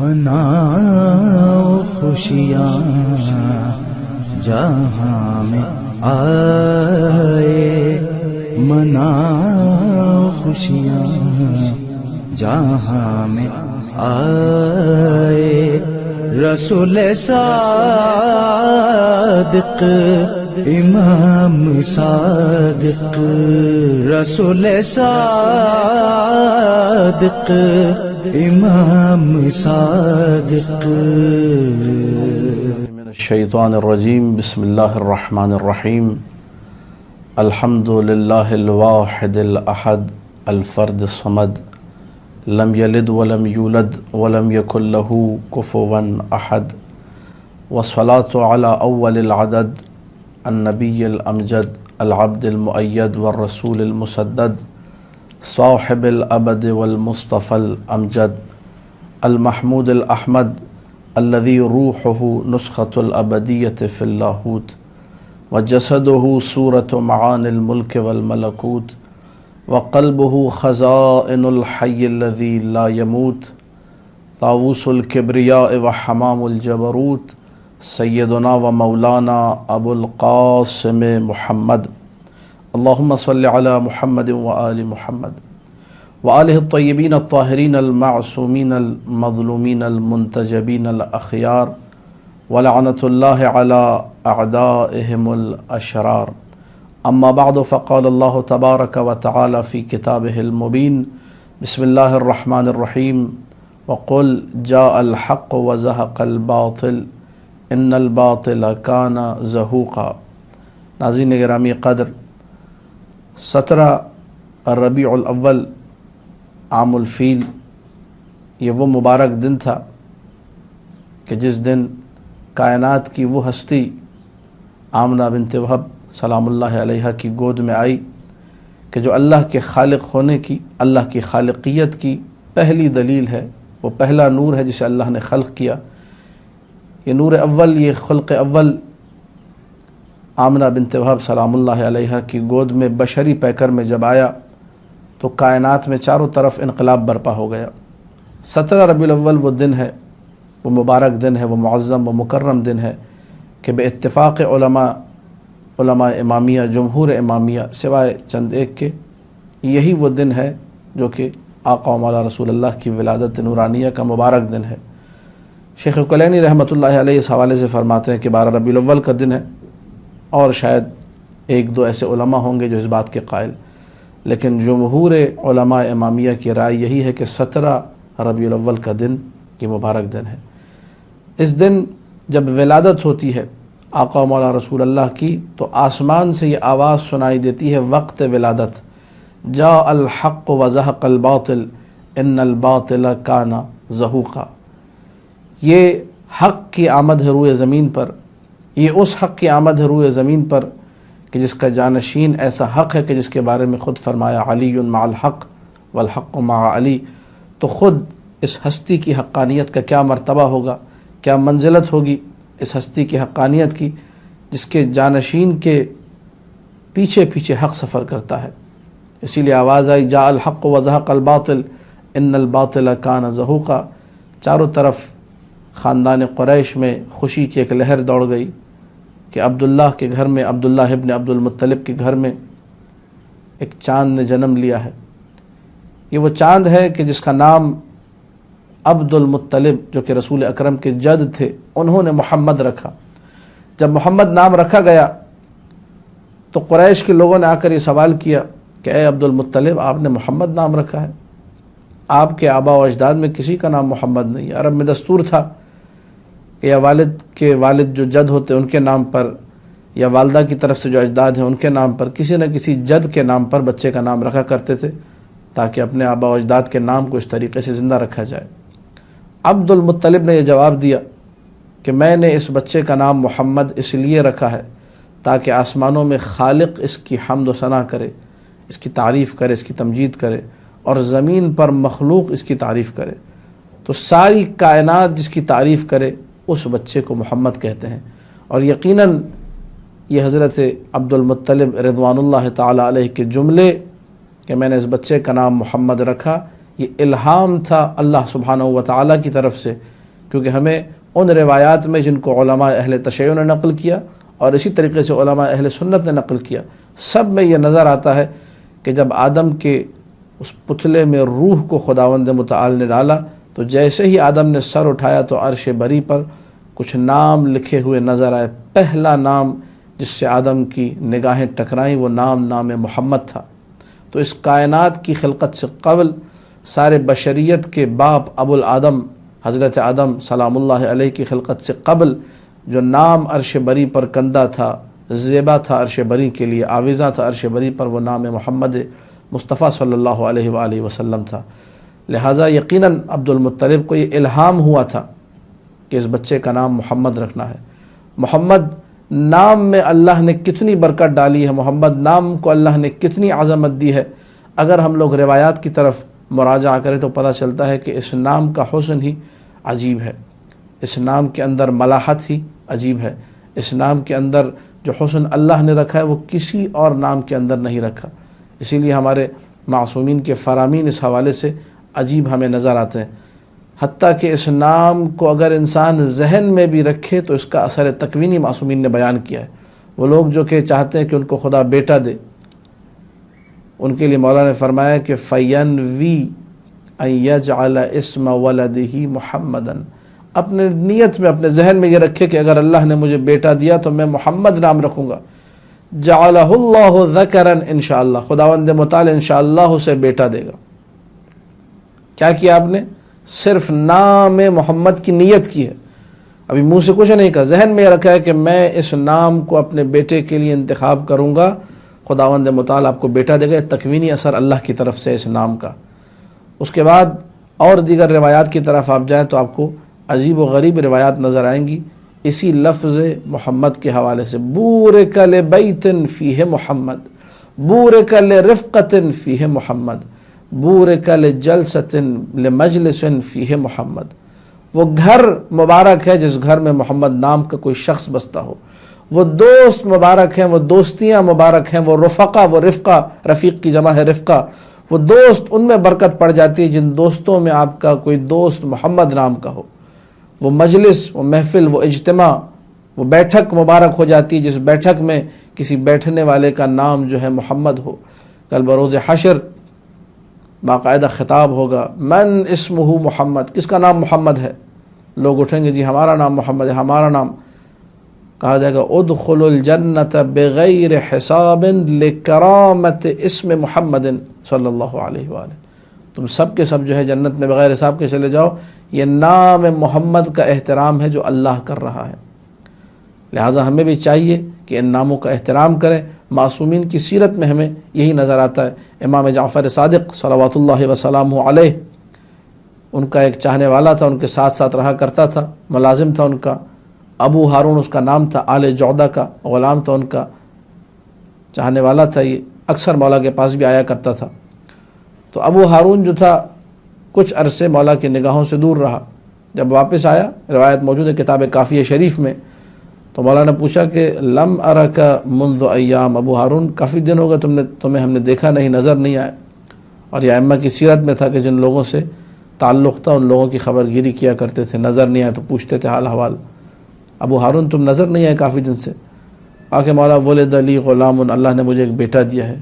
مناؤ خوشیاں جہاں میں آئے، مناؤ خوشیاں جہاں میں آئے، رسول صادق امام صادق، رسول صادق امام صادق۔ من الشیطان الرجیم، بسم اللہ الرحمن الرحیم۔ الحمد للہ الواحد الاحد الفرد الصمد، لم یلد ولم یولد ولم یکن له کفوا احد، والصلاة علی اول العدد النبی الامجد العبد المؤید والرسول المسدد، صاحب الابد والمصطفى الامجد، المحمود الاحمد الذي روحه نسخة الابدیة في اللاہوت، وجسده صورة معاني الملك والملكوت، وقلبه خزائن الحي الذي لا يموت، طاووس الكبرياء وحمام الجبروت، سيدنا ومولانا ابو القاسم محمد، اللهم صل على محمد وآل محمد وآلہ الطیبین الطاہرین المعصومین المظلومین المنتجبین الاخیار، ولعنۃ اللہ علی اعدائہم الاشرار۔ اما بعد، فقال اللہ تبارک وتعالی فی کتابہ المبین، بسم اللہ الرحمن الرحیم، وقل جاء الحق وزهق الباطل ان الباطل کان زہوقا۔ ناظرین گرامی قدر، 17 ربیع الاول عام الفیل، یہ وہ مبارک دن تھا کہ جس دن کائنات کی وہ ہستی آمنہ بنت وہب سلام اللہ علیہ کی گود میں آئی کہ جو اللہ کے خالق ہونے کی، اللہ کی خالقیت کی پہلی دلیل ہے، وہ پہلا نور ہے جسے اللہ نے خلق کیا۔ یہ نور اول، یہ خلق اول آمنہ بنت وہب سلام اللہ علیہ کی گود میں بشری پیکر میں جب آیا تو کائنات میں چاروں طرف انقلاب برپا ہو گیا۔ 17 ربیع الاول وہ دن ہے، وہ مبارک دن ہے، وہ معظم و مکرم دن ہے کہ بے اتفاق علماء امامیہ، جمہور امامیہ سوائے چند ایک کے، یہی وہ دن ہے جو کہ آقا و مولا رسول اللہ کی ولادت نورانیہ کا مبارک دن ہے۔ شیخ کلینی رحمۃ اللہ علیہ اس حوالے سے فرماتے ہیں کہ 12 ربیع الاول کا دن ہے، اور شاید ایک دو ایسے علماء ہوں گے جو اس بات کے قائل، لیکن جمہور علماء امامیہ کی رائے یہی ہے کہ 17 ربیع الاول کا دن یہ مبارک دن ہے۔ اس دن جب ولادت ہوتی ہے آقا و مولا رسول اللہ کی تو آسمان سے یہ آواز سنائی دیتی ہے وقت ولادت، جاء الحق وزهق الباطل ان الباطل کان زہوقا۔ یہ حق کی آمد ہے روئے زمین پر، یہ اس حق کی آمد ہے روئے زمین پر کہ جس کا جانشین ایسا حق ہے کہ جس کے بارے میں خود فرمایا علی مع الحق والحق مع علی۔ تو خود اس ہستی کی حقانیت کا کیا مرتبہ ہوگا، کیا منزلت ہوگی اس ہستی کی حقانیت کی جس کے جانشین کے پیچھے پیچھے حق سفر کرتا ہے۔ اسی لیے آواز آئی جاء الحق وزهق الباطل ان الباطل کان زہوقا۔ چاروں طرف خاندان قریش میں خوشی کی ایک لہر دوڑ گئی کہ عبداللہ کے گھر میں، عبداللہ ابن عبد المطلب کے گھر میں ایک چاند نے جنم لیا ہے۔ یہ وہ چاند ہے کہ جس کا نام عبد المطلب جو کہ رسول اکرم کے جد تھے انہوں نے محمد رکھا۔ جب محمد نام رکھا گیا تو قریش کے لوگوں نے آ کر یہ سوال کیا کہ اے عبد المطلب، آپ نے محمد نام رکھا ہے، آپ کے آبا و اجداد میں کسی کا نام محمد نہیں ہے۔ عرب میں دستور تھا کہ یا والد کے والد جو جد ہوتے ان کے نام پر، یا والدہ کی طرف سے جو اجداد ہیں ان کے نام پر، کسی نہ کسی جد کے نام پر بچے کا نام رکھا کرتے تھے تاکہ اپنے آبا و اجداد کے نام کو اس طریقے سے زندہ رکھا جائے۔ عبد المطلب نے یہ جواب دیا کہ میں نے اس بچے کا نام محمد اس لیے رکھا ہے تاکہ آسمانوں میں خالق اس کی حمد و ثنا کرے، اس کی تعریف کرے، اس کی تمجید کرے، اور زمین پر مخلوق اس کی تعریف کرے۔ تو ساری کائنات جس کی تعریف کرے اس بچے کو محمد کہتے ہیں۔ اور یقیناً یہ حضرت عبد المطلب رضوان اللہ تعالی علیہ کے جملے کہ میں نے اس بچے کا نام محمد رکھا، یہ الہام تھا اللہ سبحانہ و تعالیٰ کی طرف سے، کیونکہ ہمیں ان روایات میں جن کو علماء اہل تشیع نے نقل کیا اور اسی طریقے سے علماء اہل سنت نے نقل کیا، سب میں یہ نظر آتا ہے کہ جب آدم کے اس پتلے میں روح کو خداوند متعال نے ڈالا تو جیسے ہی آدم نے سر اٹھایا تو عرش بری پر کچھ نام لکھے ہوئے نظر آئے۔ پہلا نام جس سے آدم کی نگاہیں ٹکرائیں وہ نام محمد تھا۔ تو اس کائنات کی خلقت سے قبل سارے بشریت کے باپ ابو الآدم حضرت آدم سلام اللہ علیہ کی خلقت سے قبل جو نام عرش بری پر کندہ تھا، زیبا تھا عرش بری کے لیے، آویزاں تھا عرش بری پر، وہ نام محمد مصطفیٰ صلی اللہ علیہ وآلہ وسلم تھا۔ لہٰذا یقیناً عبد المطلب کو یہ الہام ہوا تھا کہ اس بچے کا نام محمد رکھنا ہے۔ محمد نام میں اللہ نے کتنی برکت ڈالی ہے، محمد نام کو اللہ نے کتنی عظمت دی ہے۔ اگر ہم لوگ روایات کی طرف مراجعہ کریں تو پتہ چلتا ہے کہ اس نام کا حسن ہی عجیب ہے، اس نام کے اندر ملاحت ہی عجیب ہے، اس نام کے اندر جو حسن اللہ نے رکھا ہے وہ کسی اور نام کے اندر نہیں رکھا۔ اسی لیے ہمارے معصومین کے فرامین اس حوالے سے عجیب ہمیں نظر آتے ہیں، حتیٰ کہ اس نام کو اگر انسان ذہن میں بھی رکھے تو اس کا اثر تکوینی معصومین نے بیان کیا ہے۔ وہ لوگ جو کہ چاہتے ہیں کہ ان کو خدا بیٹا دے، ان کے لیے مولا نے فرمایا کہ فَيَنْوِي أَن يَجْعَلَ اسْمَ وَلَدِهِ مُحَمَّدًا، اپنے نیت میں اپنے ذہن میں یہ رکھے کہ اگر اللہ نے مجھے بیٹا دیا تو میں محمد نام رکھوں گا۔ جعلہ اللہ ذکرًا انشاءاللہ، خداوند متعال انشاءاللہ اسے بیٹا دے گا۔ کیا کیا آپ نے؟ صرف نام محمد کی نیت کی ہے، ابھی منہ سے کچھ نہیں کہا، ذہن میں یہ رکھا ہے کہ میں اس نام کو اپنے بیٹے کے لیے انتخاب کروں گا، خداوند متعال آپ کو بیٹا دے گا۔ تکوینی اثر اللہ کی طرف سے اس نام کا۔ اس کے بعد اور دیگر روایات کی طرف آپ جائیں تو آپ کو عجیب و غریب روایات نظر آئیں گی اسی لفظ محمد کے حوالے سے۔ بورک لبیت فیہ محمد، بورک لرفقۃ فیہ محمد، بورک لجلسۃ لمجلس فیہ محمد۔ وہ گھر مبارک ہے جس گھر میں محمد نام کا کوئی شخص بستا ہو، وہ دوست مبارک ہیں، وہ دوستیاں مبارک ہیں، وہ رفقا، وہ رفقہ، رفیق کی جمع ہے رفقہ، وہ دوست، ان میں برکت پڑ جاتی ہے جن دوستوں میں آپ کا کوئی دوست محمد نام کا ہو۔ وہ مجلس، وہ محفل، وہ اجتماع، وہ بیٹھک مبارک ہو جاتی ہے جس بیٹھک میں کسی بیٹھنے والے کا نام جو ہے محمد ہو۔ کل بروز حشر باقاعدہ خطاب ہوگا، من اسمہ محمد، کس کا نام محمد ہے؟ لوگ اٹھیں گے جی ہمارا نام محمد ہے، ہمارا نام۔ کہا جائے گا ادخلوا الجنت بغیر حساب لکرامت اسم محمد صلی اللہ علیہ وآلہ، تم سب کے سب جو ہے جنت میں بغیر حساب کے چلے جاؤ، یہ نام محمد کا احترام ہے جو اللہ کر رہا ہے۔ لہٰذا ہمیں بھی چاہیے کہ ان ناموں کا احترام کریں۔ معصومین کی سیرت میں ہمیں یہی نظر آتا ہے۔ امام جعفر صادق صلوات اللہ وسلامہ علیہ، ان کا ایک چاہنے والا تھا، ان کے ساتھ ساتھ رہا کرتا تھا، ملازم تھا ان کا، ابو ہارون اس کا نام تھا، آل جعدہ کا غلام تھا ان کا، چاہنے والا تھا، یہ اکثر مولا کے پاس بھی آیا کرتا تھا۔ تو ابو ہارون جو تھا کچھ عرصے مولا کی نگاہوں سے دور رہا، جب واپس آیا، روایت موجود ہے کتاب کافیہ شریف میں، تو مولا نے پوچھا کہ لم ارک منذ ایام، ابو ہارون کافی دن ہو گئے تمہیں ہم نے دیکھا نہیں، نظر نہیں آئے۔ اور یہ ائمہ کی سیرت میں تھا کہ جن لوگوں سے تعلق تھا ان لوگوں کی خبر گیری کیا کرتے تھے، نظر نہیں آئے تو پوچھتے تھے حال حوال، ابو ہارون تم نظر نہیں آئے کافی دن سے۔ آکے مولا ولد لی غلام، اللہ نے مجھے ایک بیٹا دیا ہے۔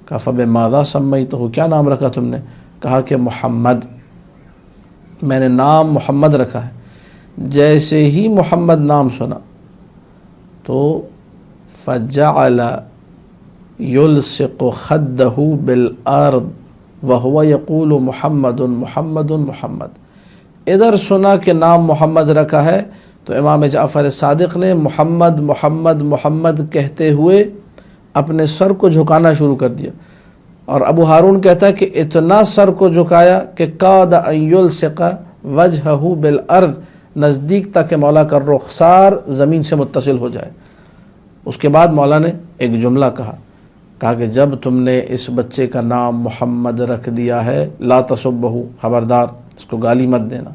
کہا فبماذا سمیتہ، کیا نام رکھا تم نے؟ کہا کہ محمد، میں نے نام محمد رکھا ہے۔ جیسے ہی محمد نام سنا تو فجعل یلصق خدہ بالارض وہو یقول محمد محمد محمد۔ ادھر سنا کہ نام محمد رکھا ہے تو امام جعفر صادق نے محمد محمد محمد کہتے ہوئے اپنے سر کو جھکانا شروع کر دیا، اور ابو ہارون کہتا ہے کہ اتنا سر کو جھکایا کہ قاد ان یلصق وجہہ بالارض، نزدیک تک کہ مولا کا رخسار زمین سے متصل ہو جائے۔ اس کے بعد مولا نے ایک جملہ کہا کہ جب تم نے اس بچے کا نام محمد رکھ دیا ہے، لا تسبہ، خبردار اس کو گالی مت دینا،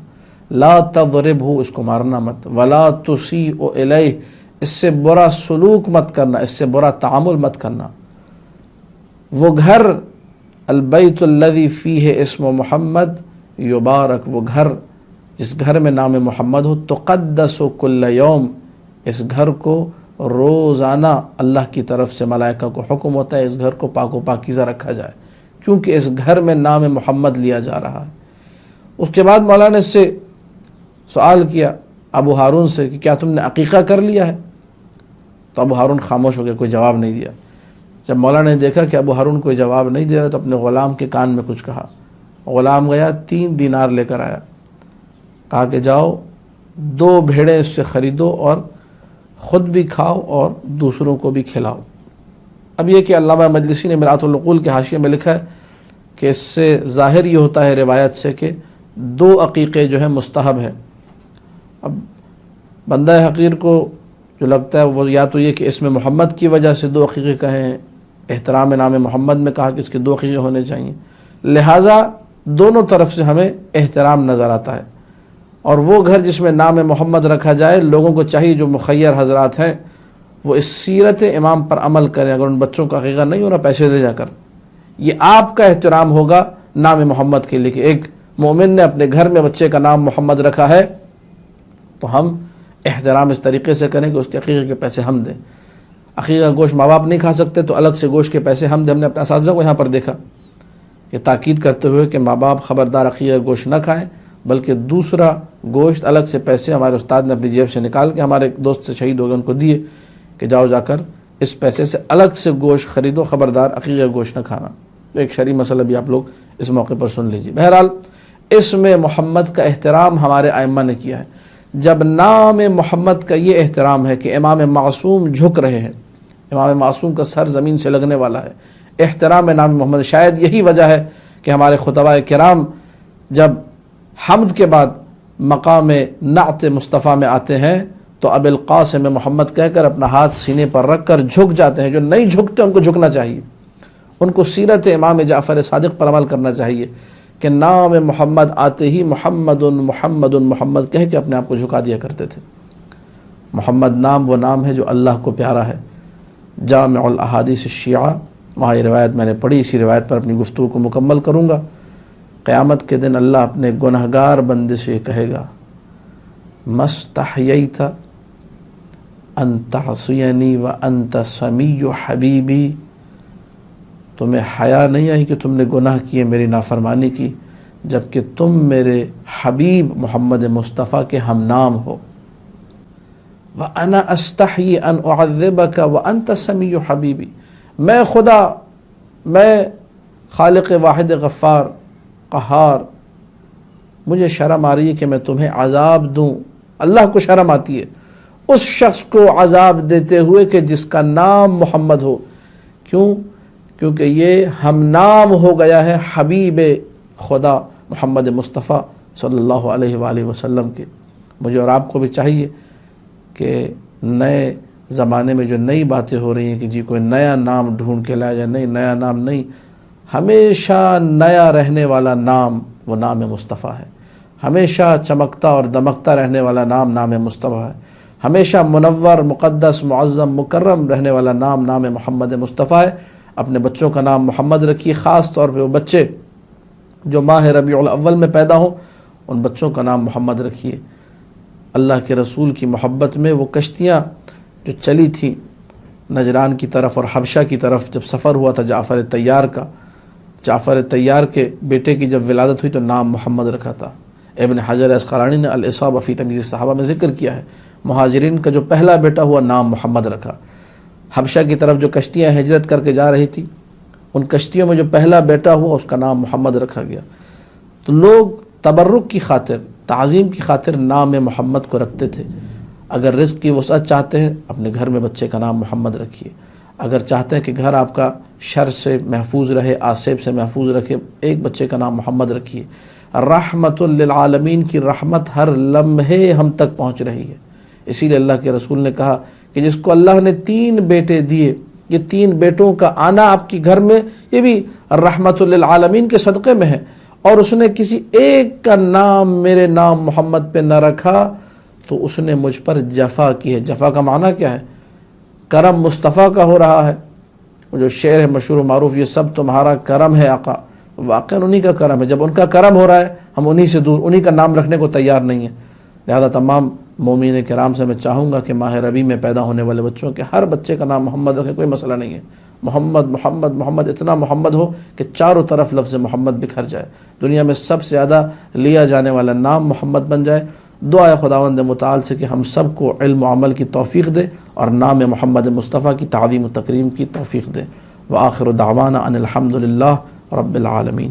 لا تضربہ، اس کو مارنا مت، ولا تسیء الیہ، اس سے برا سلوک مت کرنا، اس سے برا تعامل مت کرنا۔ وہ گھر البیت الذی فیہ اسم محمد یبارک، وہ گھر جس گھر میں نام محمد ہو، تقدس کل یوم، اس گھر کو روزانہ اللہ کی طرف سے ملائکہ کو حکم ہوتا ہے اس گھر کو پاک و پاکیزہ رکھا جائے، کیونکہ اس گھر میں نام محمد لیا جا رہا ہے۔ اس کے بعد مولانا نے اس سے سوال کیا ابو ہارون سے کہ کیا تم نے عقیقہ کر لیا ہے؟ تو ابو ہارون خاموش ہو گیا، کوئی جواب نہیں دیا۔ جب مولانا نے دیکھا کہ ابو ہارون کوئی جواب نہیں دے رہا تو اپنے غلام کے کان میں کچھ کہا۔ غلام گیا 3 دینار لے کر آیا، کہا کہ جاؤ 2 بھیڑیں اس سے خریدو اور خود بھی کھاؤ اور دوسروں کو بھی کھلاؤ۔ اب یہ کہ علامہ مجلسی نے مرآت العقول کے حاشیے میں لکھا ہے کہ اس سے ظاہر یہ ہوتا ہے روایت سے کہ 2 عقیقے جو ہیں مستحب ہیں۔ اب بندہ حقیر کو جو لگتا ہے وہ یا تو یہ کہ اس میں محمد کی وجہ سے 2 عقیقے کہیں، احترام نام محمد میں کہا کہ اس کے 2 عقیقے ہونے چاہیے، لہٰذا دونوں طرف سے ہمیں احترام نظر آتا ہے۔ اور وہ گھر جس میں نام محمد رکھا جائے، لوگوں کو چاہیے جو مخیر حضرات ہیں وہ اس سیرت امام پر عمل کریں۔ اگر ان بچوں کا عقیقہ نہیں ہو رہا، پیسے دے جا کر، یہ آپ کا احترام ہوگا نام محمد کے لیے کہ ایک مومن نے اپنے گھر میں بچے کا نام محمد رکھا ہے تو ہم احترام اس طریقے سے کریں کہ اس کے عقیقے کے پیسے ہم دیں۔ عقیقہ گوشت ماں باپ نہیں کھا سکتے تو الگ سے گوشت کے پیسے ہم دیں۔ ہم نے اپنے اساتذہ کو یہاں پر دیکھا یہ تاکید کرتے ہوئے کہ ماں باپ خبردار عقیقہ گوشت نہ کھائیں، بلکہ دوسرا گوشت الگ سے پیسے ہمارے استاد نے اپنی جیب سے نکال کے ہمارے ایک دوست سے شہید ہو گئے ان کو دیے کہ جاؤ جا کر اس پیسے سے الگ سے گوشت خریدو، خبردار عقیقہ گوشت نہ کھانا۔ ایک شرعی مسئلہ بھی آپ لوگ اس موقع پر سن لیجیے۔ بہرحال اس میں محمد کا احترام ہمارے ائمہ نے کیا ہے۔ جب نام محمد کا یہ احترام ہے کہ امام معصوم جھک رہے ہیں، امام معصوم کا سر زمین سے لگنے والا ہے، احترام نام محمد، شاید یہی وجہ ہے کہ ہمارے خطباء کرام جب حمد کے بعد مقام نعت مصطفیٰ میں آتے ہیں تو اب القاسم محمد کہہ کر اپنا ہاتھ سینے پر رکھ کر جھک جاتے ہیں۔ جو نہیں جھکتے ان کو جھکنا چاہیے، ان کو سیرت امام جعفر صادق پر عمل کرنا چاہیے کہ نام محمد آتے ہی محمد محمد محمد کہہ کے اپنے آپ کو جھکا دیا کرتے تھے۔ محمد نام وہ نام ہے جو اللہ کو پیارا ہے۔ جامع الاحادیث الشیعہ، وہاں یہ روایت میں نے پڑھی، اسی روایت پر اپنی گفتگو کو مکمل کروں گا۔ قیامت کے دن اللہ اپنے گنہگار بندے سے کہے گا مستحییت ان تعصینی وانت سمیع حبیبی، تمہیں حیا نہیں آئی کہ تم نے گناہ کیے، میری نافرمانی کی، جبکہ تم میرے حبیب محمد مصطفیٰ کے ہم نام ہو۔ وَأَنَا أَسْتَحْيِي أَنْ أُعَذِّبَكَ وَأَنْتَ سَمِيُّ حَبِيبِ، میں خدا، میں خالق واحد غفار قہار، مجھے شرم آ رہی ہے کہ میں تمہیں عذاب دوں۔ اللہ کو شرم آتی ہے اس شخص کو عذاب دیتے ہوئے کہ جس کا نام محمد ہو۔ کیوں؟ کیونکہ یہ ہم نام ہو گیا ہے حبیب خدا محمد مصطفیٰ صلی اللہ علیہ وآلہ وسلم کے۔ مجھے اور آپ کو بھی چاہیے کہ نئے زمانے میں جو نئی باتیں ہو رہی ہیں کہ جی کوئی نیا نام ڈھونڈ کے لایا جائے، نہیں، نیا نام نہیں، ہمیشہ نیا رہنے والا نام وہ نام مصطفیٰ ہے۔ ہمیشہ چمکتا اور دمکتا رہنے والا نام نام مصطفیٰ ہے۔ ہمیشہ منور، مقدس، معظم، مکرم رہنے والا نام نام محمد مصطفیٰ ہے۔ اپنے بچوں کا نام محمد رکھیے، خاص طور پہ وہ بچے جو ماہ ربیع الاول میں پیدا ہوں ان بچوں کا نام محمد رکھیے۔ اللہ کے رسول کی محبت میں وہ کشتیاں جو چلی تھیں نجران کی طرف اور حبشہ کی طرف، جب سفر ہوا تھا جعفر طیار کا، جعفر طیار کے بیٹے کی جب ولادت ہوئی تو نام محمد رکھا تھا۔ ابن حجر اسقلانی نے الاصابہ فی تمییز الصحابہ میں ذکر کیا ہے، مہاجرین کا جو پہلا بیٹا ہوا نام محمد رکھا۔ حبشہ کی طرف جو کشتیاں ہجرت کر کے جا رہی تھی ان کشتیوں میں جو پہلا بیٹا ہوا اس کا نام محمد رکھا گیا۔ تو لوگ تبرک کی خاطر، تعظیم کی خاطر نام محمد کو رکھتے تھے۔ اگر رزق کی وسعت چاہتے ہیں اپنے گھر میں بچے کا نام محمد رکھیے۔ اگر چاہتے ہیں کہ گھر آپ کا شر سے محفوظ رہے، آصیب سے محفوظ رکھے، ایک بچے کا نام محمد رکھیے۔ رحمت للعالمین کی رحمت ہر لمحے ہم تک پہنچ رہی ہے۔ اسی لیے اللہ کے رسول نے کہا کہ جس کو اللہ نے 3 بیٹے دیے، یہ 3 بیٹوں کا آنا آپ کی گھر میں یہ بھی رحمت للعالمین کے صدقے میں ہے، اور اس نے کسی ایک کا نام میرے نام محمد پہ نہ رکھا تو اس نے مجھ پر جفا کی ہے۔ جفا کا معنی کیا ہے؟ کرم مصطفیٰ کا ہو رہا ہے وہ جو شعر ہے مشہور و معروف، یہ سب تمہارا کرم ہے آقا، واقعاً انہی کا کرم ہے۔ جب ان کا کرم ہو رہا ہے ہم انہی سے دور، انہی کا نام رکھنے کو تیار نہیں ہیں۔ لہذا تمام مومنین کرام سے میں چاہوں گا کہ ماہ ربیع میں پیدا ہونے والے بچوں کے ہر بچے کا نام محمد رکھیں، کوئی مسئلہ نہیں ہے۔ محمد محمد محمد، اتنا محمد ہو کہ چاروں طرف لفظ محمد بکھر جائے، دنیا میں سب سے زیادہ لیا جانے والا نام محمد بن جائے۔ دعا ہے خداوند متعال سے کہ ہم سب کو علم و عمل کی توفیق دے اور نام محمد مصطفیٰ کی تعظیم و تکریم کی توفیق دے۔ وآخر دعوانا ان الحمد للہ رب العالمین۔